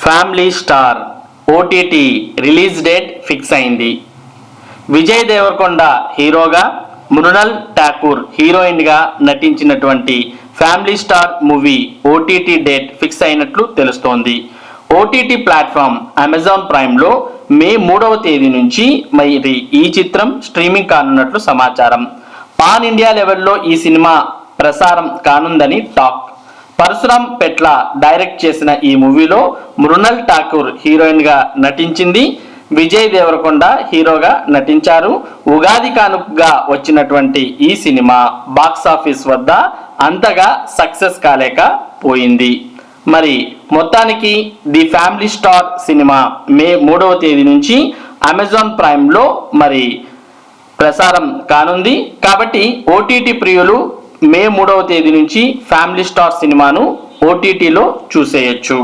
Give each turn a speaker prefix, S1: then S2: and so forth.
S1: Family star OTT release date fix అయింది. విజయ్ దేవరకొండ హీరోగా, మృణాల్ ఠాకూర్ హీరోయిన్గా నటించినటువంటి family star movie OTT date fix అయినట్లు తెలుస్తోంది. ఓటీటీ ప్లాట్ఫామ్ అమెజాన్ ప్రైమ్లో మే 3వ తేదీ నుంచి మరి ఈ చిత్రం స్ట్రీమింగ్ కానున్నట్లు సమాచారం. పాన్ ఇండియా లెవెల్లో ఈ సినిమా ప్రసారం కానుందని టాక్. పరశురామ్ పెట్ల డైరెక్ట్ చేసిన ఈ మూవీలో మృణాల్ ఠాకూర్ హీరోయిన్గా నటించింది. విజయ్ దేవరకొండ హీరోగా నటించారు. ఉగాది కానుకగా వచ్చినటువంటి ఈ సినిమా బాక్సాఫీస్ వద్ద అంతగా సక్సెస్ కాలేకపోయింది. మరి మొత్తానికి ది ఫ్యామిలీ స్టార్ సినిమా మే 3వ తేదీ నుంచి అమెజాన్ ప్రైమ్లో మరి ప్రసారం కానుంది. కాబట్టి ఓటీటీ ప్రియులు మే 3వ తేదీ నుంచి ఫ్యామిలీ స్టార్ సినిమాను ఓటీటీలో చూసేయచ్చు.